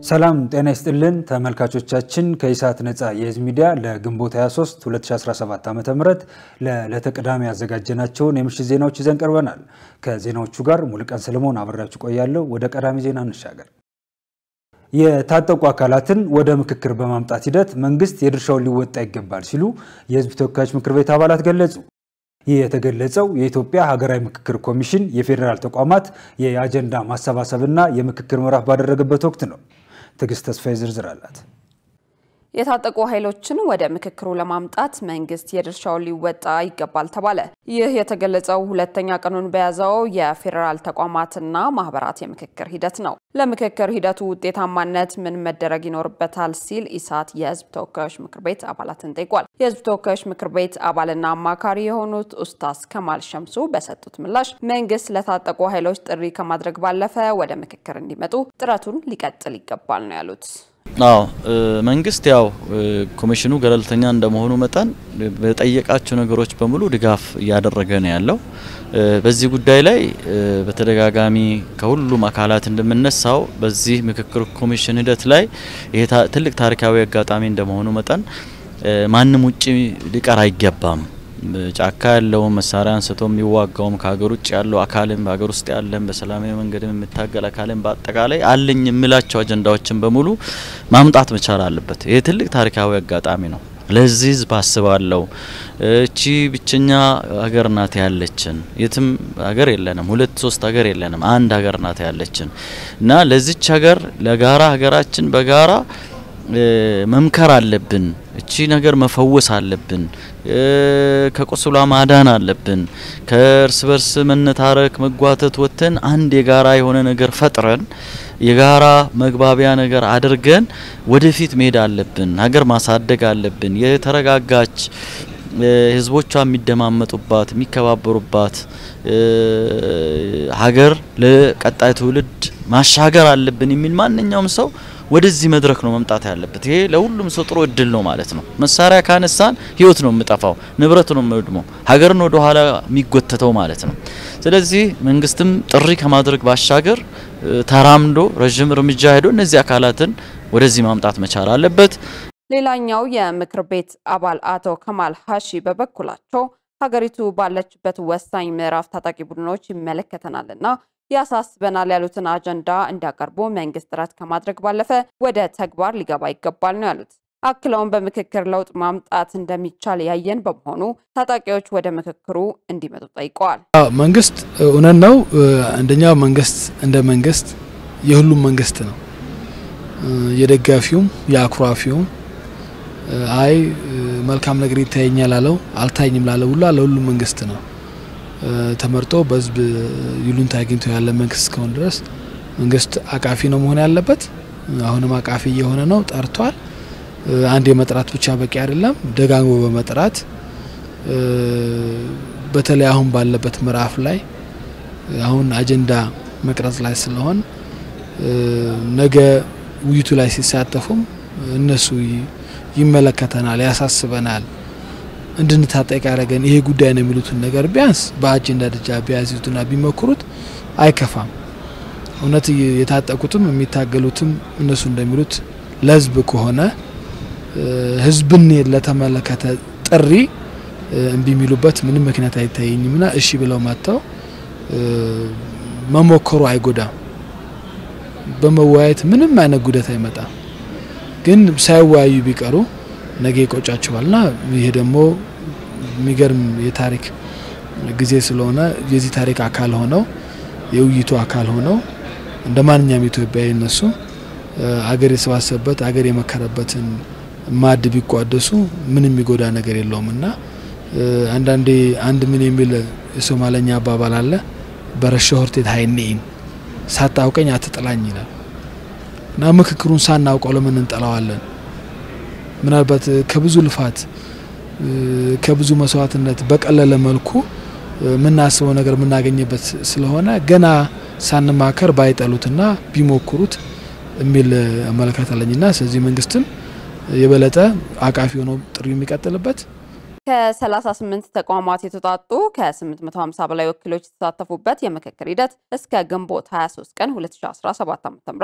ሰላም ጤና ይስጥልን ተመልካቾቻችን ከኢሳት ነጻ የህዝብ ሚዲያ ለግንቦት 23 2017 ዓ.ም ለተቀዳሚ ያዘጋጀናቸውን የምሽት ዜናዎች ይዘን ቀርበናል። ከዜናዎቹ ጋር ሙሉቀን ሰለሞን አብራችሁ ቆያለሁ። ወደ ቀዳሚ ዜና እንሻገር። የታጠቁ አካላትን ወደ ምክክር በማምጣት ሂደት መንግስት የድርሻውን ሊወጣ ይገባል ሲሉ የህዝብ ተወካዮች ምክር ቤት አባላት ገለጹ። ይህ የተገለጸው የኢትዮጵያ ሀገራዊ ምክክር ኮሚሽን የፌደራል ተቋማት የአጀንዳ ማሰባሰብና የምክክር ምዕራፍ ባደረገበት ወቅት ነው። ትግስት ተስፋዬ ዝርዝር አላት። የታጠቁ ኃይሎችን ወደ ምክክሩ ለማምጣት መንግስት የድርሻውን ሊወጣ ይገባል ተባለ። ይህ የተገለጸው ሁለተኛ ቀኑን በያዘው የፌደራል ተቋማትና ማህበራት የምክክር ሂደት ነው። ለምክክር ሂደቱ ውጤታማነት ምን መደረግ ይኖርበታል ሲል ኢሳት የህዝብ ተወካዮች ምክር ቤት አባላትን ጠይቋል። የህዝብ ተወካዮች ምክር ቤት አባልና አማካሪ የሆኑት ኡስታዝ ከማል ሸምሱ በሰጡት ምላሽ መንግስት ለታጠቁ ኃይሎች ጥሪ ከማድረግ ባለፈ ወደ ምክክር እንዲመጡ ጥረቱን ሊቀጥል ይገባል ነው ያሉት። መንግስት ያው ኮሚሽኑ ገለልተኛ እንደመሆኑ መጠን በጠየቃቸው ነገሮች በሙሉ ድጋፍ ያደረገ ነው ያለው። በዚህ ጉዳይ ላይ በተደጋጋሚ ከሁሉም አካላት እንደምነሳው በዚህ ምክክር ኮሚሽን ሂደት ላይ ይሄ ትልቅ ታሪካዊ አጋጣሚ እንደመሆኑ መጠን ማንም ውጪ ሊቀር አይገባም። ጫካ ያለው መሳሪያ አንስቶ የሚዋጋውም ከሀገር ውጭ ያለው አካልም በሀገር ውስጥ ያለም በሰላማዊ መንገድም የሚታገል አካልም በአጠቃላይ አለኝ የሚላቸው አጀንዳዎችን በሙሉ ማምጣት መቻል አለበት። ይሄ ትልቅ ታሪካዊ አጋጣሚ ነው። ለዚህ ህዝብ አስባለሁ። እቺ ብቸኛ ሀገር ናት ያለችን። የትም ሀገር የለንም፣ ሁለት ሶስት ሀገር የለንም፣ አንድ ሀገር ናት ያለችን እና ለዚች ሀገር ለጋራ ሀገራችን በጋራ መምከር አለብን። እቺ ነገር መፈወስ አለብን። ከቁስሏ ማዳን አለብን። ከእርስ በርስ መነታረክ መጓተት ወተን አንድ የጋራ የሆነ ነገር ፈጥረን የጋራ መግባቢያ ነገር አድርገን ወደፊት መሄድ አለብን። ሀገር ማሳደግ አለብን። የተረጋጋች ህዝቦቿ የሚደማመጡባት የሚከባበሩባት ሀገር ለቀጣይ ትውልድ ማሻገር አለብን የሚል ማንኛውም ሰው ወደዚህ መድረክ ነው መምጣት ያለበት። ይሄ ለሁሉም ሰው ጥሩ እድል ነው ማለት ነው። መሳሪያ ካነሳን ህይወት ነው የምጠፋው፣ ንብረት ነው የምወድመው፣ ሀገርን ወደ ኋላ የሚጎተተው ማለት ነው። ስለዚህ መንግስትም ጥሪ ከማድረግ ባሻገር ተራምዶ ረጅም እርምጃ ሄዶ እነዚህ አካላትን ወደዚህ ማምጣት መቻል አለበት። ሌላኛው የምክር ቤት አባል አቶ ከማል ሀሺ በበኩላቸው ሀገሪቱ ባለችበት ወሳኝ ምዕራፍ ታጣቂ ቡድኖች ይመለከተናልና ያሳስበናል ያሉትን አጀንዳ እንዲያቀርቡ መንግስት ጥረት ከማድረግ ባለፈ ወደ ተግባር ሊገባ ይገባል ነው ያሉት። አክለውን በምክክር ለውጥ ማምጣት እንደሚቻል ያየን በመሆኑ ታጣቂዎች ወደ ምክክሩ እንዲመጡ ጠይቀዋል። መንግስት እውነት ነው። አንደኛው መንግስት እንደ መንግስት የሁሉም መንግስት ነው። የደጋፊውም የአኩራፊውም አይ መልካም ነገር ይታየኛል አለው አልታየኝም ላለው ሁሉ ለሁሉም መንግስት ነው። ተመርጦ በህዝብ ይሉንታ አግኝቶ ያለ መንግስት እስከሆነ ድረስ መንግስት አቃፊ ነው መሆን ያለበት። አሁንም አቃፊ የሆነ ነው፣ ጠርቷል። አንድ የመጥራት ብቻ በቂ አይደለም፣ ደጋግሞ በመጥራት በተለይ አሁን ባለበት ምዕራፍ ላይ አሁን አጀንዳ መቅረጽ ላይ ስለሆነ ነገ ውይይቱ ላይ ሲሳተፉም እነሱ ይመለከተናል፣ ያሳስበናል እንድንታጠቅ ያረገን ይሄ ጉዳይ ነው የሚሉት ነገር ቢያንስ በአጀንዳ ደረጃ ቢያዙትና ቢመክሩት አይከፋም። እውነት የታጠቁትም የሚታገሉትም እነሱ እንደሚሉት ለህዝብ ከሆነ ህዝብን ለተመለከተ ጥሪ እንቢ የሚሉበት ምንም ምክንያት አይታየኝምና እሺ ብለው መጥተው መሞከሩ አይጎዳም። በመወያየት ምንም አይነት ጉዳት አይመጣም። ግን ሳይወያዩ ቢቀሩ ነገ ይቆጫቸዋልና ይሄ ደግሞ የሚገርም የታሪክ ጊዜ ስለሆነ የዚህ ታሪክ አካል ሆነው የውይይቱ አካል ሆነው እንደማንኛውም ኢትዮጵያዊ እነሱ አገር የሰባሰበበት አገር የመከረበትን ማድ ቢቋደሱ ምንም የሚጎዳ ነገር የለውምና አንዳንዴ አንድ ምን የሚል የሶማሊኛ አባባል አለ። በረሸሆርቴት ሃይኔን ሳታውቀኝ አትጥላኝ ይላል። እና ምክክሩን ሳናውቀው ለምን እንጠላዋለን? ምናልባት ከብዙ ልፋት ከብዙ መስዋዕትነት በቀለለ መልኩ ምናስበው ነገር ምናገኝበት ስለሆነ ገና ሳንማከር ባይጠሉትና ቢሞክሩት የሚል አመለካከት አለኝና ስለዚህ መንግስትም የበለጠ አቃፊ ሆኖ ጥሪ የሚቀጥልበት ከ38 ተቋማት የተጣጡ ከ850 በላይ ወኪሎች የተሳተፉበት የምክክር ሂደት እስከ ግንቦት 23 ቀን 2017 ዓ.ም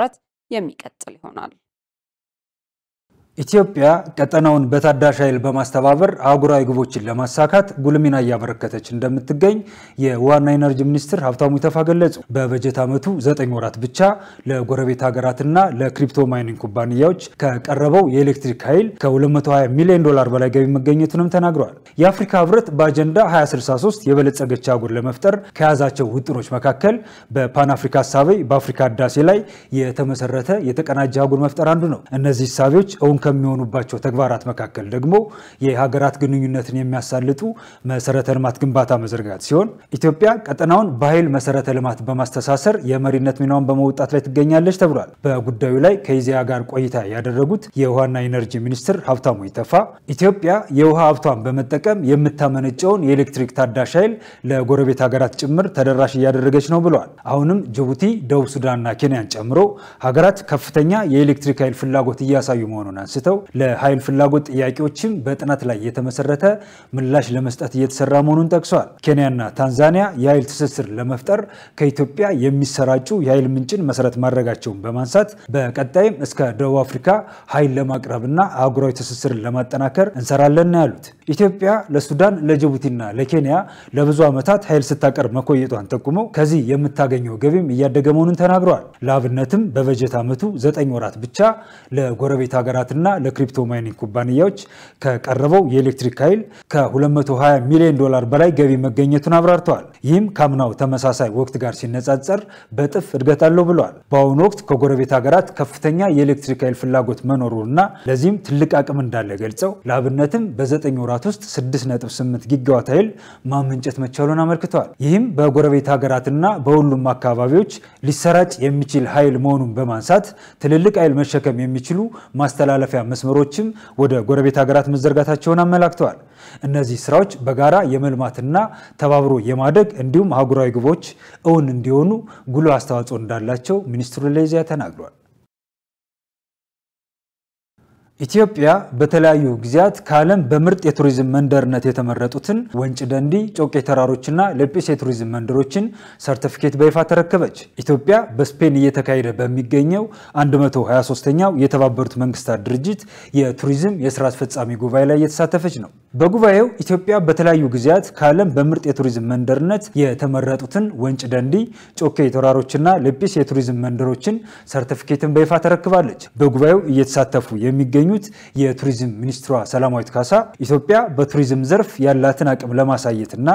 የሚቀጥል ይሆናል። ኢትዮጵያ ቀጠናውን በታዳሽ ኃይል በማስተባበር አህጉራዊ ግቦችን ለማሳካት ጉልህ ሚና እያበረከተች እንደምትገኝ የውሃና ኢነርጂ ሚኒስትር ሀብታሙ ኢተፋ ገለጹ። በበጀት ዓመቱ 9 ወራት ብቻ ለጎረቤት ሀገራትና ለክሪፕቶ ማይኒንግ ኩባንያዎች ከቀረበው የኤሌክትሪክ ኃይል ከ220 ሚሊዮን ዶላር በላይ ገቢ መገኘቱንም ተናግረዋል። የአፍሪካ ህብረት በአጀንዳ 2063 የበለጸገች አህጉር ለመፍጠር ከያዛቸው ውጥኖች መካከል በፓን አፍሪካ እሳቤ በአፍሪካ ህዳሴ ላይ የተመሰረተ የተቀናጀ አህጉር መፍጠር አንዱ ነው። እነዚህ እሳቤዎች እውን ከሚሆኑባቸው ተግባራት መካከል ደግሞ የሀገራት ግንኙነትን የሚያሳልጡ መሰረተ ልማት ግንባታ መዘርጋት ሲሆን ኢትዮጵያ ቀጠናውን በኃይል መሰረተ ልማት በማስተሳሰር የመሪነት ሚናውን በመውጣት ላይ ትገኛለች ተብሏል። በጉዳዩ ላይ ከኢዜአ ጋር ቆይታ ያደረጉት የውሃና ኢነርጂ ሚኒስትር ሀብታሙ ኢተፋ ኢትዮጵያ የውሃ ሀብቷን በመጠቀም የምታመነጨውን የኤሌክትሪክ ታዳሽ ኃይል ለጎረቤት ሀገራት ጭምር ተደራሽ እያደረገች ነው ብለዋል። አሁንም ጅቡቲ፣ ደቡብ ሱዳንና ኬንያን ጨምሮ ሀገራት ከፍተኛ የኤሌክትሪክ ኃይል ፍላጎት እያሳዩ መሆኑን አንስተው ለኃይል ፍላጎት ጥያቄዎችም በጥናት ላይ የተመሰረተ ምላሽ ለመስጠት እየተሰራ መሆኑን ጠቅሰዋል። ኬንያና ታንዛኒያ የኃይል ትስስር ለመፍጠር ከኢትዮጵያ የሚሰራጩ የኃይል ምንጭን መሰረት ማድረጋቸውን በማንሳት በቀጣይም እስከ ደቡብ አፍሪካ ኃይል ለማቅረብና አህጉራዊ ትስስርን ለማጠናከር እንሰራለን ነው ያሉት። ኢትዮጵያ ለሱዳን፣ ለጅቡቲና ለኬንያ ለብዙ ዓመታት ኃይል ስታቀርብ መቆየቷን ጠቁመው ከዚህ የምታገኘው ገቢም እያደገ መሆኑን ተናግረዋል። ለአብነትም በበጀት ዓመቱ 9 ወራት ብቻ ለጎረቤት ሀገራትና ለክሪፕቶ ማይኒንግ ኩባንያዎች ከቀረበው የኤሌክትሪክ ኃይል ከ220 ሚሊዮን ዶላር በላይ ገቢ መገኘቱን አብራርተዋል። ይህም ካምናው ተመሳሳይ ወቅት ጋር ሲነጻጸር በጥፍ እድገት አለው ብለዋል። በአሁኑ ወቅት ከጎረቤት ሀገራት ከፍተኛ የኤሌክትሪክ ኃይል ፍላጎት መኖሩና ለዚህም ትልቅ አቅም እንዳለ ገልጸው ለአብነትም በ9 ወራት ውስጥ 6.8 ጊጋዋት ኃይል ማመንጨት መቻሉን አመልክተዋል። ይህም በጎረቤት ሀገራትና በሁሉም አካባቢዎች ሊሰራጭ የሚችል ኃይል መሆኑን በማንሳት ትልልቅ ኃይል መሸከም የሚችሉ ማስተላለፊያ መስመሮችም ወደ ጎረቤት ሀገራት መዘርጋታቸውን አመላክተዋል። እነዚህ ስራዎች በጋራ የመልማትና ተባብሮ የማደግ እንዲሁም አህጉራዊ ግቦች እውን እንዲሆኑ ጉልህ አስተዋጽኦ እንዳላቸው ሚኒስትሩ ለኢዜአ ተናግረዋል። ኢትዮጵያ በተለያዩ ጊዜያት ከዓለም በምርጥ የቱሪዝም መንደርነት የተመረጡትን ወንጭ ደንዲ፣ ጮቄ ተራሮችና ለጲስ የቱሪዝም መንደሮችን ሰርቲፊኬት በይፋ ተረከበች። ኢትዮጵያ በስፔን እየተካሄደ በሚገኘው 123ኛው የተባበሩት መንግስታት ድርጅት የቱሪዝም የስራ አስፈጻሚ ጉባኤ ላይ እየተሳተፈች ነው። በጉባኤው ኢትዮጵያ በተለያዩ ጊዜያት ከዓለም በምርጥ የቱሪዝም መንደርነት የተመረጡትን ወንጭ ደንዲ፣ ጮቄ ተራሮችና ለጲስ የቱሪዝም መንደሮችን ሰርቲፊኬትን በይፋ ተረክባለች። በጉባኤው እየተሳተፉ የሚገኙ የቱሪዝም ሚኒስትሯ ሰላማዊት ካሳ ኢትዮጵያ በቱሪዝም ዘርፍ ያላትን አቅም ለማሳየትና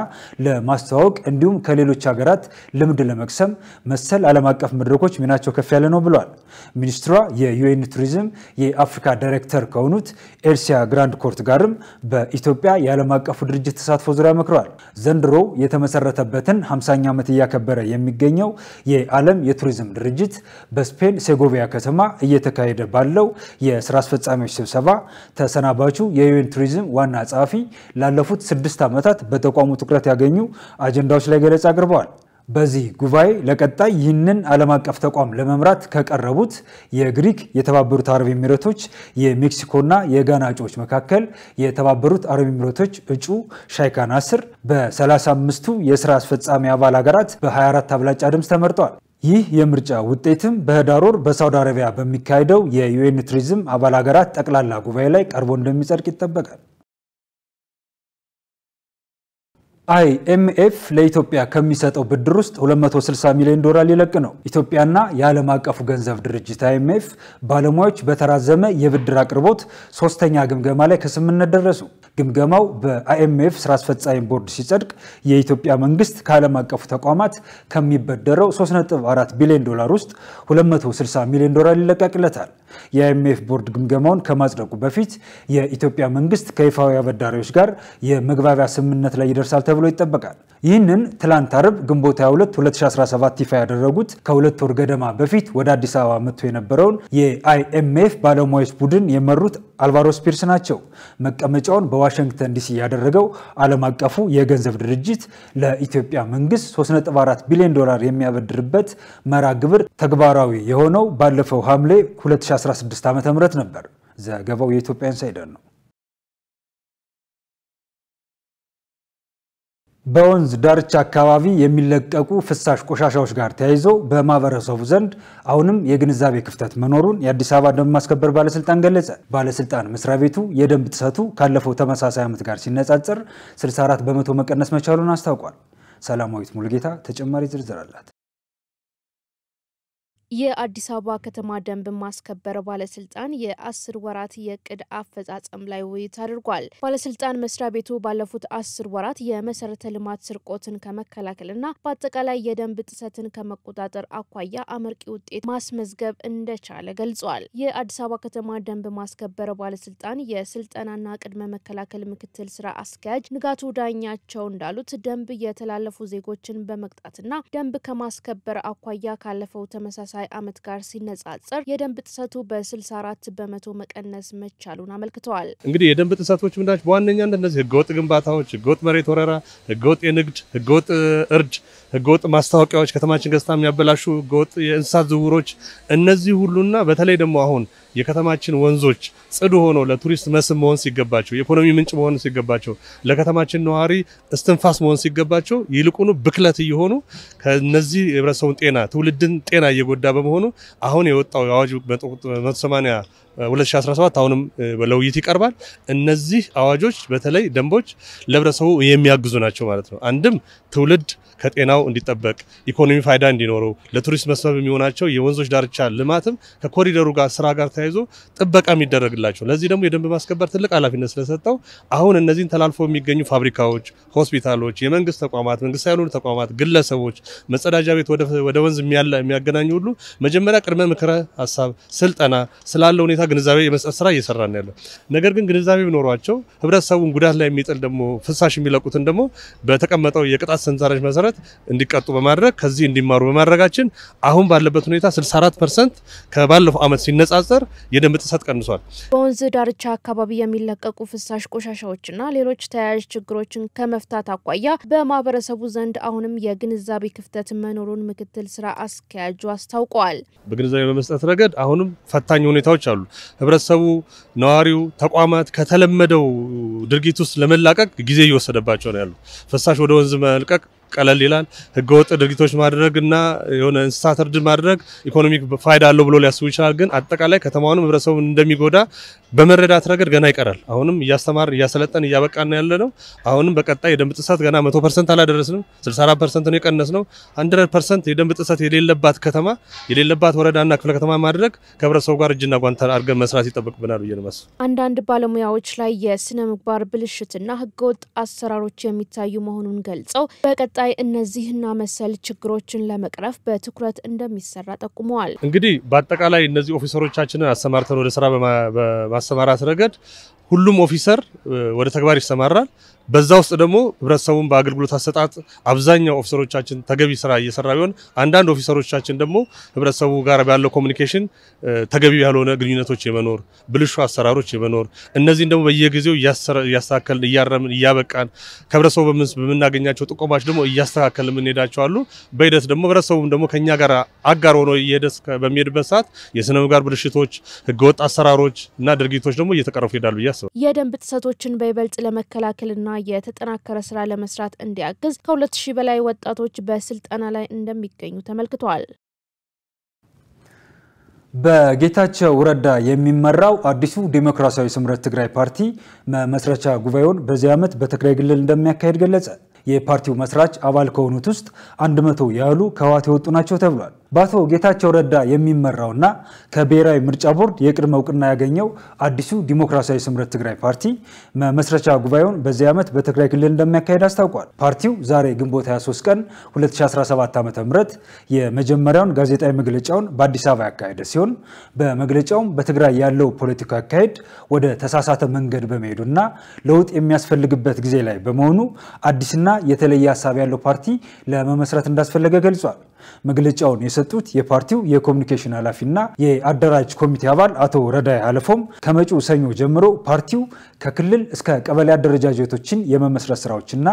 ለማስተዋወቅ እንዲሁም ከሌሎች ሀገራት ልምድ ለመቅሰም መሰል ዓለም አቀፍ መድረኮች ሚናቸው ከፍ ያለ ነው ብለዋል። ሚኒስትሯ የዩኤን ቱሪዝም የአፍሪካ ዳይሬክተር ከሆኑት ኤልሲያ ግራንድ ኮርት ጋርም በኢትዮጵያ የዓለም አቀፉ ድርጅት ተሳትፎ ዙሪያ መክረዋል። ዘንድሮ የተመሰረተበትን 50ኛ ዓመት እያከበረ የሚገኘው የዓለም የቱሪዝም ድርጅት በስፔን ሴጎቪያ ከተማ እየተካሄደ ባለው የስራ አስፈጻሚ ስብሰባ ተሰናባቹ የዩኤን ቱሪዝም ዋና ጸሐፊ ላለፉት 6 ዓመታት በተቋሙ ትኩረት ያገኙ አጀንዳዎች ላይ ገለጻ አቅርበዋል። በዚህ ጉባኤ ለቀጣይ ይህንን ዓለም አቀፍ ተቋም ለመምራት ከቀረቡት የግሪክ፣ የተባበሩት አረብ ኤሚሬቶች፣ የሜክሲኮና የጋና እጩዎች መካከል የተባበሩት አረብ ኤሚሬቶች እጩ ሻይካ ናስር በ35ቱ የስራ አስፈጻሚ አባል ሀገራት በ24 አብላጫ ድምፅ ተመርጠዋል። ይህ የምርጫ ውጤትም በህዳር ወር በሳውዲ አረቢያ በሚካሄደው የዩኤን ቱሪዝም አባል ሀገራት ጠቅላላ ጉባኤ ላይ ቀርቦ እንደሚጸድቅ ይጠበቃል። አይኤምኤፍ ለኢትዮጵያ ከሚሰጠው ብድር ውስጥ 260 ሚሊዮን ዶላር ሊለቅ ነው። ኢትዮጵያና የዓለም አቀፉ ገንዘብ ድርጅት አይኤምኤፍ ባለሙያዎች በተራዘመ የብድር አቅርቦት ሶስተኛ ግምገማ ላይ ከስምምነት ደረሱ። ግምገማው በአይኤምኤፍ ስራ አስፈጻሚ ቦርድ ሲጸድቅ የኢትዮጵያ መንግስት ከዓለም አቀፉ ተቋማት ከሚበደረው 3.4 ቢሊዮን ዶላር ውስጥ 260 ሚሊዮን ዶላር ይለቀቅለታል። የአይኤምኤፍ ቦርድ ግምገማውን ከማጽደቁ በፊት የኢትዮጵያ መንግስት ከይፋዊ አበዳሪዎች ጋር የመግባቢያ ስምምነት ላይ ይደርሳል ተብሎ ይጠበቃል። ይህንን ትላንት አርብ ግንቦት 22 2017 ይፋ ያደረጉት ከሁለት ወር ገደማ በፊት ወደ አዲስ አበባ መጥቶ የነበረውን የአይኤምኤፍ ባለሙያዎች ቡድን የመሩት አልቫሮ ስፒርስ ናቸው። መቀመጫውን በዋሽንግተን ዲሲ ያደረገው ዓለም አቀፉ የገንዘብ ድርጅት ለኢትዮጵያ መንግስት 3.4 ቢሊዮን ዶላር የሚያበድርበት መርሃ ግብር ተግባራዊ የሆነው ባለፈው ሐምሌ 2016 ዓ.ም ነበር። ዘገባው የኢትዮጵያ ኢንሳይደር ነው። በወንዝ ዳርቻ አካባቢ የሚለቀቁ ፍሳሽ ቆሻሻዎች ጋር ተያይዞ በማህበረሰቡ ዘንድ አሁንም የግንዛቤ ክፍተት መኖሩን የአዲስ አበባ ደንብ ማስከበር ባለስልጣን ገለጸ። ባለስልጣን መስሪያ ቤቱ የደንብ ጥሰቱ ካለፈው ተመሳሳይ ዓመት ጋር ሲነጻጸር 64 በመቶ መቀነስ መቻሉን አስታውቋል። ሰላማዊት ሙሉጌታ ተጨማሪ ዝርዝር አላት። የአዲስ አበባ ከተማ ደንብ ማስከበር ባለስልጣን የ10 ወራት የቅድ አፈጻጸም ላይ ውይይት አድርጓል። ባለስልጣን መስሪያ ቤቱ ባለፉት 10 ወራት የመሰረተ ልማት ስርቆትን ከመከላከልና በአጠቃላይ የደንብ ጥሰትን ከመቆጣጠር አኳያ አመርቂ ውጤት ማስመዝገብ እንደቻለ ገልጿል። የአዲስ አበባ ከተማ ደንብ ማስከበር ባለስልጣን የስልጠናና ቅድመ መከላከል ምክትል ስራ አስኪያጅ ንጋቱ ዳኛቸው እንዳሉት ደንብ የተላለፉ ዜጎችን በመቅጣትና ደንብ ከማስከበር አኳያ ካለፈው ተመሳሳይ ዓመት ጋር ሲነጻጸር የደንብ ጥሰቱ በ64 በመቶ መቀነስ መቻሉን አመልክተዋል። እንግዲህ የደንብ ጥሰቶች ምንድናቸው? በዋነኛነት እነዚህ ህገወጥ ግንባታዎች፣ ህገወጥ መሬት ወረራ፣ ህገወጥ የንግድ፣ ህገወጥ እርድ፣ ህገወጥ ማስታወቂያዎች፣ ከተማችን ገጽታ የሚያበላሹ ህገወጥ የእንስሳት ዝውውሮች፣ እነዚህ ሁሉና በተለይ ደግሞ አሁን የከተማችን ወንዞች ጽዱ ሆኖ ለቱሪስት መስህብ መሆን ሲገባቸው የኢኮኖሚ ምንጭ መሆን ሲገባቸው ለከተማችን ነዋሪ እስትንፋስ መሆን ሲገባቸው ይልቁኑ ብክለት እየሆኑ ከነዚህ የህብረተሰቡን ጤና ትውልድን ጤና እየጎዳ በመሆኑ አሁን የወጣው የአዋጅ 180 2017 አሁንም ለውይይት ይቀርባል። እነዚህ አዋጆች በተለይ ደንቦች ለህብረተሰቡ የሚያግዙ ናቸው ማለት ነው። አንድም ትውልድ ከጤናው እንዲጠበቅ ኢኮኖሚ ፋይዳ እንዲኖረው ለቱሪስት መስህብ የሚሆናቸው የወንዞች ዳርቻ ልማትም ከኮሪደሩ ጋር ስራ ጋር ተያይዞ ጥበቃ የሚደረግላቸው ለዚህ ደግሞ የደንብ ማስከበር ትልቅ ኃላፊነት ስለሰጠው አሁን እነዚህን ተላልፎ የሚገኙ ፋብሪካዎች፣ ሆስፒታሎች፣ የመንግስት ተቋማት፣ መንግስታዊ ያልሆኑ ተቋማት፣ ግለሰቦች መጸዳጃ ቤት ወደ ወንዝ የሚያገናኙ ሁሉ መጀመሪያ ቅድመ ምክረ ሐሳብ ስልጠና ስላለው ሁኔታ ግንዛቤ የመስጠት ስራ እየሰራን ያለው። ነገር ግን ግንዛቤ ቢኖሯቸው ህብረተሰቡን ጉዳት ላይ የሚጥል ደግሞ ፍሳሽ የሚለቁትን ደግሞ በተቀመጠው የቅጣት ሰንጠረዥ መሰረት እንዲቀጡ በማድረግ ከዚህ እንዲማሩ በማድረጋችን አሁን ባለበት ሁኔታ 64% ከባለፈው ዓመት ሲነጻጸር የደንብ ጥሰት ቀንሷል። በወንዝ ዳርቻ አካባቢ የሚለቀቁ ፍሳሽ ቆሻሻዎችና ሌሎች ተያያዥ ችግሮችን ከመፍታት አኳያ በማህበረሰቡ ዘንድ አሁንም የግንዛቤ ክፍተት መኖሩን ምክትል ስራ አስኪያጁ አስታውቀዋል። በግንዛቤ በመስጠት ረገድ አሁንም ፈታኝ ሁኔታዎች አሉ። ህብረተሰቡ፣ ነዋሪው፣ ተቋማት ከተለመደው ድርጊት ውስጥ ለመላቀቅ ጊዜ እየወሰደባቸው ነው ያሉ። ፍሳሽ ወደ ወንዝ መልቀቅ ቀለል ይላል። ህገወጥ ድርጊቶች ማድረግና የሆነ እንስሳት እርድ ማድረግ ኢኮኖሚክ ፋይዳ አለው ብሎ ሊያስቡ ይችላል። ግን አጠቃላይ ከተማውንም ህብረተሰቡን እንደሚጎዳ በመረዳት ረገድ ገና ይቀራል። አሁንም እያስተማር እያሰለጠን እያበቃን ያለ ነው። አሁንም በቀጣይ የደንብ ጥሰት ገና 100% አላደረስንም። 64% ነው የቀነስነው። 100% የደንብ ጥሰት የሌለባት ከተማ የሌለባት ወረዳና ክፍለ ከተማ ማድረግ ከህብረተሰቡ ጋር እጅና ጓንት አድርገን መስራት ይጠበቅብናል ብዬ ነው ማስብ። አንዳንድ ባለሙያዎች ላይ የስነ ምግባር ብልሽትና ህገወጥ አሰራሮች የሚታዩ መሆኑን ገልጸው በቀጣይ እነዚህና መሰል ችግሮችን ለመቅረፍ በትኩረት እንደሚሰራ ጠቁመዋል። እንግዲህ በአጠቃላይ እነዚህ ኦፊሰሮቻችንን አሰማርተን ወደ ስራ በማሰማራት ረገድ ሁሉም ኦፊሰር ወደ ተግባር ይሰማራል። በዛ ውስጥ ደግሞ ህብረተሰቡን በአገልግሎት አሰጣጥ አብዛኛው ኦፊሰሮቻችን ተገቢ ስራ እየሰራ ቢሆን አንዳንድ ኦፊሰሮቻችን ደግሞ ህብረተሰቡ ጋር ባለው ኮሙኒኬሽን ተገቢ ያልሆነ ግንኙነቶች የመኖር ብልሹ አሰራሮች የመኖር እነዚህን ደግሞ በየጊዜው እያስተካከልን እያረምን እያበቃን ከህብረተሰቡ በምናገኛቸው ጥቆማዎች ደግሞ እያስተካከልን እንሄዳቸው አሉ። በሂደት ደግሞ ህብረተሰቡም ደግሞ ከኛ ጋር አጋር ሆኖ በሚሄድበት ሰዓት የስነ ምግባር ብልሽቶች፣ ህገወጥ አሰራሮች እና ድርጊቶች ደግሞ እየተቀረፉ ይሄዳሉ ብዬ አስባለሁ። የደንብ ጥሰቶችን በይበልጥ ለመከላከልና የተጠናከረ ስራ ለመስራት እንዲያግዝ ከ2000 በላይ ወጣቶች በስልጠና ላይ እንደሚገኙ ተመልክቷል። በጌታቸው ረዳ የሚመራው አዲሱ ዲሞክራሲያዊ ስምረት ትግራይ ፓርቲ መመስረቻ ጉባኤውን በዚህ ዓመት በትግራይ ክልል እንደሚያካሄድ ገለጸ። የፓርቲው መስራች አባል ከሆኑት ውስጥ 100 ያሉ ከህወሓት የወጡ ናቸው ተብሏል። በአቶ ጌታቸው ረዳ የሚመራውና ከብሔራዊ ምርጫ ቦርድ የቅድመ እውቅና ያገኘው አዲሱ ዲሞክራሲያዊ ስምረት ትግራይ ፓርቲ መመስረቻ ጉባኤውን በዚህ ዓመት በትግራይ ክልል እንደሚያካሄድ አስታውቋል። ፓርቲው ዛሬ ግንቦት 23 ቀን 2017 ዓ.ም የመጀመሪያውን ጋዜጣዊ መግለጫውን በአዲስ አበባ ያካሄደ ሲሆን በመግለጫውም በትግራይ ያለው ፖለቲካዊ አካሄድ ወደ ተሳሳተ መንገድ በመሄዱና ለውጥ የሚያስፈልግበት ጊዜ ላይ በመሆኑ አዲስና የተለየ ሐሳብ ያለው ፓርቲ ለመመስረት እንዳስፈለገ ገልጿል። መግለጫውን የሰጡት የፓርቲው የኮሙኒኬሽን ኃላፊና የአደራጅ ኮሚቴ አባል አቶ ረዳይ አለፎም ከመጪው ሰኞ ጀምሮ ፓርቲው ከክልል እስከ ቀበሌ አደረጃጀቶችን የመመስረት ስራዎችና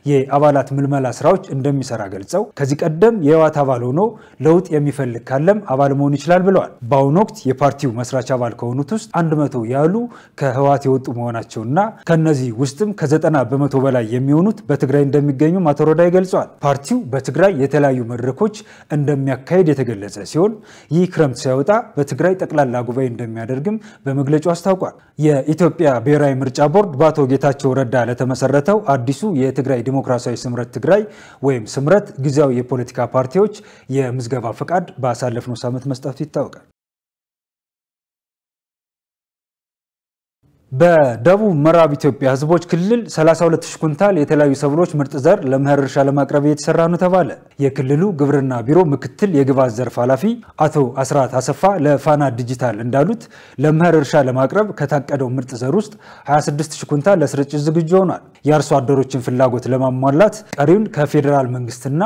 የአባላት ምልመላ ስራዎች እንደሚሰራ ገልጸው ከዚህ ቀደም የህወሓት አባል ሆኖ ለውጥ የሚፈልግ ካለም አባል መሆን ይችላል ብለዋል። በአሁኑ ወቅት የፓርቲው መስራች አባል ከሆኑት ውስጥ 100 ያሉ ከህወሓት የወጡ መሆናቸውና ከነዚህ ውስጥም ከ90 በመቶ በላይ የሚሆኑት በትግራይ እንደሚገኙ አቶ ረዳይ ገልጸዋል። ፓርቲው በትግራይ የተለያዩ መድረኮች እንደሚያካሄድ የተገለጸ ሲሆን ይህ ክረምት ሳይወጣ በትግራይ ጠቅላላ ጉባኤ እንደሚያደርግም በመግለጫው አስታውቋል። የኢትዮጵያ ብሔራዊ ምርጫ ቦርድ በአቶ ጌታቸው ረዳ ለተመሰረተው አዲሱ የትግራይ ዲሞክራሲያዊ ስምረት ትግራይ ወይም ስምረት ጊዜያዊ የፖለቲካ ፓርቲዎች የምዝገባ ፈቃድ ባሳለፍነው ሳምንት መስጠቱ ይታወቃል። በደቡብ ምዕራብ ኢትዮጵያ ህዝቦች ክልል 32000 ኩንታል የተለያዩ ሰብሎች ምርጥ ዘር ለመኸር እርሻ ለማቅረብ እየተሰራ ነው ተባለ። የክልሉ ግብርና ቢሮ ምክትል የግብዓት ዘርፍ ኃላፊ አቶ አስራት አሰፋ ለፋና ዲጂታል እንዳሉት ለመኸር እርሻ ለማቅረብ ከታቀደው ምርጥ ዘር ውስጥ 26000 ኩንታል ለስርጭት ዝግጁ ሆኗል። የአርሶ አደሮችን ፍላጎት ለማሟላት ቀሪውን ከፌደራል መንግስትና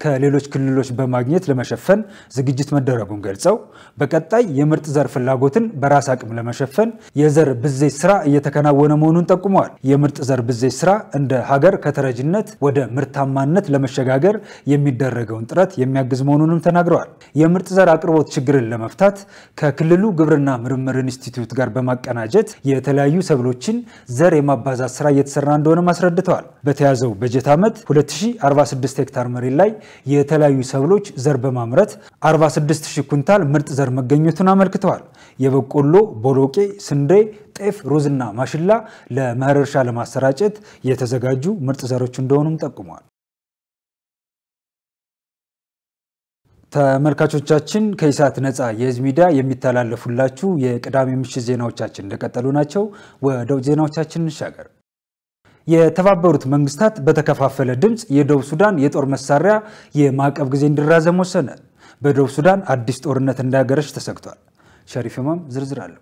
ከሌሎች ክልሎች በማግኘት ለመሸፈን ዝግጅት መደረጉን ገልጸው በቀጣይ የምርጥ ዘር ፍላጎትን በራስ አቅም ለመሸፈን የዘር ብዜት ስራ እየተከናወነ መሆኑን ጠቁመዋል። የምርጥ ዘር ብዜት ስራ እንደ ሀገር ከተረጅነት ወደ ምርታማነት ለመሸጋገር የሚደረገውን ጥረት የሚያግዝ መሆኑንም ተናግረዋል። የምርጥ ዘር አቅርቦት ችግርን ለመፍታት ከክልሉ ግብርና ምርምር ኢንስቲትዩት ጋር በማቀናጀት የተለያዩ ሰብሎችን ዘር የማባዛት ስራ እየተሰራ እንደሆነ አስረድተዋል። በተያዘው በጀት ዓመት 2046 ሄክታር መሬት ላይ የተለያዩ ሰብሎች ዘር በማምረት 46000 ኩንታል ምርጥ ዘር መገኘቱን አመልክተዋል። የበቆሎ፣ ቦሎቄ፣ ስንዴ፣ ጤፍ፣ ሩዝና ማሽላ ለመኸር እርሻ ለማሰራጨት የተዘጋጁ ምርጥ ዘሮች እንደሆኑም ጠቁመዋል። ተመልካቾቻችን ከኢሳት ነፃ የህዝብ ሚዲያ የሚተላለፉላችሁ የቅዳሜ ምሽት ዜናዎቻችን እንደቀጠሉ ናቸው። ወደ ዜናዎቻችን እንሻገር። የተባበሩት መንግስታት በተከፋፈለ ድምጽ የደቡብ ሱዳን የጦር መሳሪያ የማዕቀብ ጊዜ እንዲራዘም ወሰነ። በደቡብ ሱዳን አዲስ ጦርነት እንዳያገረሽ ተሰግቷል። ሸሪፍ ኢማም ዝርዝር አለው።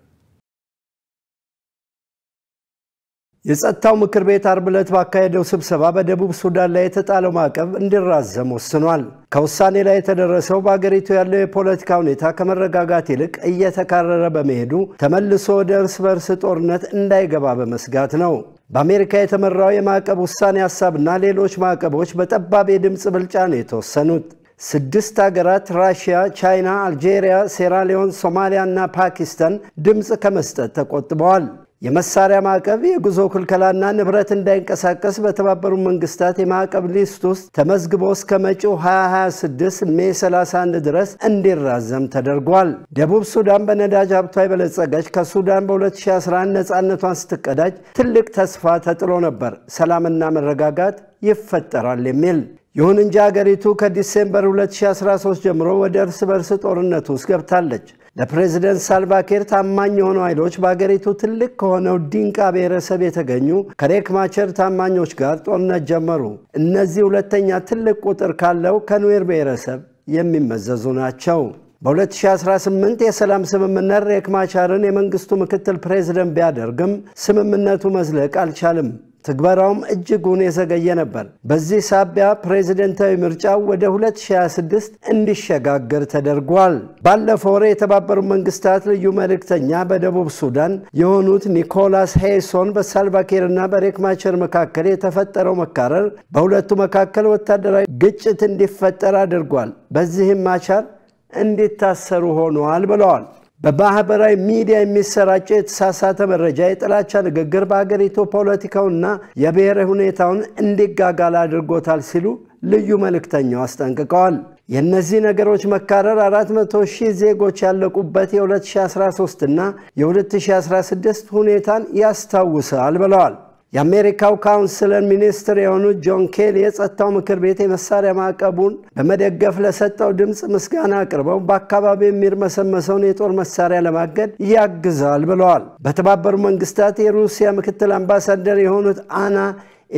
የጸጥታው ምክር ቤት አርብ ዕለት ባካሄደው ስብሰባ በደቡብ ሱዳን ላይ የተጣለው ማዕቀብ እንዲራዘም ወስኗል። ከውሳኔ ላይ የተደረሰው በአገሪቱ ያለው የፖለቲካ ሁኔታ ከመረጋጋት ይልቅ እየተካረረ በመሄዱ ተመልሶ ወደ እርስ በርስ ጦርነት እንዳይገባ በመስጋት ነው። በአሜሪካ የተመራው የማዕቀብ ውሳኔ ሐሳብና ሌሎች ማዕቀቦች በጠባብ የድምጽ ብልጫ ነው የተወሰኑት። 6 ሀገራት ራሽያ፣ ቻይና፣ አልጄሪያ፣ ሴራሊዮን፣ ሶማሊያ እና ፓኪስታን ድምጽ ከመስጠት ተቆጥበዋል። የመሳሪያ ማዕቀብ፣ የጉዞ ክልከላና ንብረት እንዳይንቀሳቀስ በተባበሩት መንግስታት የማዕቀብ ሊስት ውስጥ ተመዝግቦ እስከ መጪው 2026 ሜይ 31 ድረስ እንዲራዘም ተደርጓል። ደቡብ ሱዳን በነዳጅ ሀብቷ የበለጸገች ከሱዳን በ2011 ነፃነቷን ስትቀዳጅ ትልቅ ተስፋ ተጥሎ ነበር፣ ሰላምና መረጋጋት ይፈጠራል የሚል። ይሁን እንጂ ሀገሪቱ ከዲሴምበር 2013 ጀምሮ ወደ እርስ በርስ ጦርነት ውስጥ ገብታለች። ለፕሬዝዳንት ሳልቫኪር ታማኝ የሆኑ ኃይሎች በአገሪቱ ትልቅ ከሆነው ዲንቃ ብሔረሰብ የተገኙ ከሬክ ማቸር ታማኞች ጋር ጦርነት ጀመሩ። እነዚህ ሁለተኛ ትልቅ ቁጥር ካለው ከኑዌር ብሔረሰብ የሚመዘዙ ናቸው። በ2018 የሰላም ስምምነት ሬክ ማቻርን የመንግስቱ ምክትል ፕሬዝዳንት ቢያደርግም ስምምነቱ መዝለቅ አልቻለም። ትግበራውም እጅጉን የዘገየ ነበር። በዚህ ሳቢያ ፕሬዝዳንታዊ ምርጫው ወደ 2026 እንዲሸጋገር ተደርጓል። ባለፈው ወር የተባበሩት መንግስታት ልዩ መልእክተኛ በደቡብ ሱዳን የሆኑት ኒኮላስ ሄይሶን በሳልቫኪርና በሬክ ማቸር መካከል የተፈጠረው መካረር በሁለቱ መካከል ወታደራዊ ግጭት እንዲፈጠር አድርጓል። በዚህም ማቻር እንዲታሰሩ ሆኗል ብለዋል። በማህበራዊ ሚዲያ የሚሰራጨው የተሳሳተ መረጃ የጥላቻ ንግግር በአገሪቱ ፖለቲካውና የብሔር ሁኔታውን እንዲጋጋል አድርጎታል ሲሉ ልዩ መልእክተኛው አስጠንቅቀዋል። የእነዚህ ነገሮች መካረር 400,000 ዜጎች ያለቁበት የ2013 እና የ2016 ሁኔታን ያስታውሳል ብለዋል። የአሜሪካው ካውንስለር ሚኒስትር የሆኑት ጆን ኬሊ የጸጥታው ምክር ቤት የመሳሪያ ማዕቀቡን በመደገፍ ለሰጠው ድምጽ ምስጋና አቅርበው በአካባቢው የሚርመሰመሰውን የጦር መሳሪያ ለማገድ ያግዛል ብለዋል። በተባበሩት መንግስታት የሩሲያ ምክትል አምባሳደር የሆኑት አና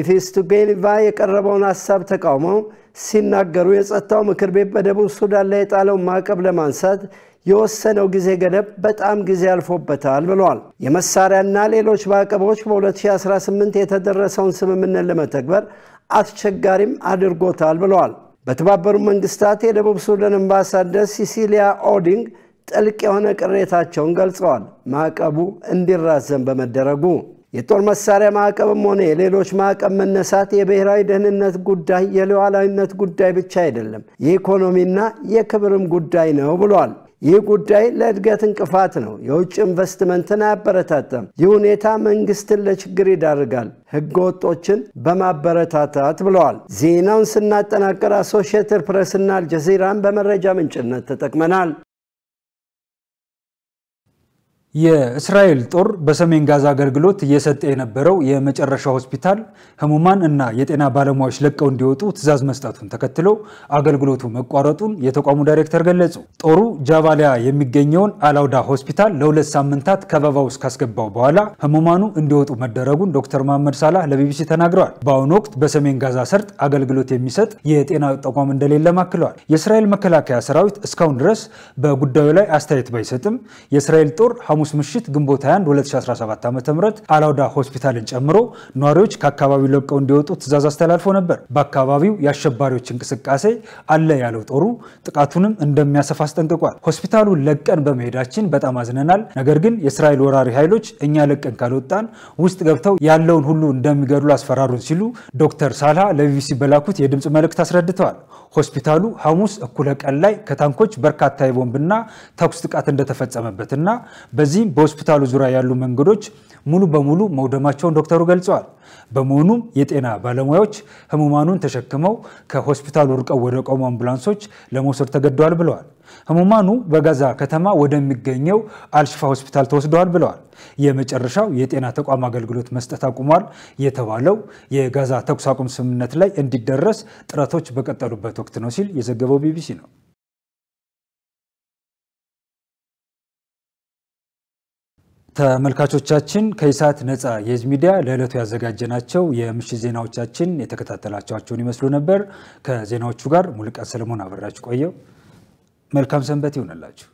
ኢፊስቱጌሊቫ የቀረበውን ሐሳብ ተቃውመው ሲናገሩ የጸጥታው ምክር ቤት በደቡብ ሱዳን ላይ የጣለውን ማዕቀብ ለማንሳት የወሰነው ጊዜ ገደብ በጣም ጊዜ አልፎበታል ብለዋል። የመሳሪያና ሌሎች ማዕቀቦች በ2018 የተደረሰውን ስምምነት ለመተግበር አስቸጋሪም አድርጎታል ብለዋል። በተባበሩት መንግስታት የደቡብ ሱዳን አምባሳደር ሲሲሊያ ኦዲንግ ጥልቅ የሆነ ቅሬታቸውን ገልጸዋል። ማዕቀቡ እንዲራዘም በመደረጉ የጦር መሳሪያ ማዕቀብም ሆነ የሌሎች ማዕቀብ መነሳት የብሔራዊ ደህንነት ጉዳይ የሉዓላዊነት ጉዳይ ብቻ አይደለም፣ የኢኮኖሚና የክብርም ጉዳይ ነው ብለዋል። ይህ ጉዳይ ለእድገት እንቅፋት ነው፣ የውጭ ኢንቨስትመንትን አያበረታታም። ይህ ሁኔታ መንግስትን ለችግር ይዳርጋል፣ ህገወጦችን በማበረታታት ብለዋል። ዜናውን ስናጠናቀር አሶሺየትድ ፕሬስና አልጀዚራን በመረጃ ምንጭነት ተጠቅመናል። የእስራኤል ጦር በሰሜን ጋዛ አገልግሎት እየሰጠ የነበረው የመጨረሻ ሆስፒታል ህሙማን እና የጤና ባለሙያዎች ለቀው እንዲወጡ ትዕዛዝ መስጠቱን ተከትሎ አገልግሎቱ መቋረጡን የተቋሙ ዳይሬክተር ገለጹ። ጦሩ ጃባሊያ የሚገኘውን አላውዳ ሆስፒታል ለ2 ሳምንታት ከበባ ውስጥ ካስገባው በኋላ ህሙማኑ እንዲወጡ መደረጉን ዶክተር መሐመድ ሳላህ ለቢቢሲ ተናግረዋል። በአሁኑ ወቅት በሰሜን ጋዛ ሰርጥ አገልግሎት የሚሰጥ የጤና ተቋም እንደሌለ አክለዋል። የእስራኤል መከላከያ ሰራዊት እስካሁን ድረስ በጉዳዩ ላይ አስተያየት ባይሰጥም የእስራኤል ጦር ሐሙስ ምሽት ግንቦት 21 2017 ዓ.ም አላውዳ ሆስፒታልን ጨምሮ ኗሪዎች ከአካባቢው ለቀው እንዲወጡ ትዕዛዝ አስተላልፎ ነበር። በአካባቢው የአሸባሪዎች እንቅስቃሴ አለ ያለው ጦሩ ጥቃቱንም እንደሚያሰፋ አስጠንቅቋል። ሆስፒታሉን ለቀን በመሄዳችን በጣም አዝነናል፣ ነገር ግን የእስራኤል ወራሪ ኃይሎች እኛ ለቀን ካልወጣን ውስጥ ገብተው ያለውን ሁሉ እንደሚገድሉ አስፈራሩን ሲሉ ዶክተር ሳላህ ለቢቢሲ በላኩት የድምጽ መልእክት አስረድተዋል። ሆስፒታሉ ሐሙስ እኩለ ቀን ላይ ከታንኮች በርካታ የቦምብና ተኩስ ጥቃት እንደተፈጸመበትና በዚህ በሆስፒታሉ ዙሪያ ያሉ መንገዶች ሙሉ በሙሉ መውደማቸውን ዶክተሩ ገልጸዋል። በመሆኑም የጤና ባለሙያዎች ህሙማኑን ተሸክመው ከሆስፒታሉ ርቀው ወደ ቆሙ አምቡላንሶች ለመውሰድ ተገደዋል ብለዋል። ህሙማኑ በጋዛ ከተማ ወደሚገኘው አልሽፋ ሆስፒታል ተወስደዋል ብለዋል። የመጨረሻው የጤና ተቋም አገልግሎት መስጠት አቁሟል የተባለው የጋዛ ተኩስ አቁም ስምምነት ላይ እንዲደረስ ጥረቶች በቀጠሉበት ወቅት ነው ሲል የዘገበው ቢቢሲ ነው። ተመልካቾቻችን ከኢሳት ነፃ የህዝብ ሚዲያ ለዕለቱ ያዘጋጀናቸው የምሽት ዜናዎቻችን የተከታተላችኋቸውን ይመስሉ ነበር። ከዜናዎቹ ጋር ሙሉቀን ሰለሞን አብራችሁ ቆየው። መልካም ሰንበት ይሁንላችሁ።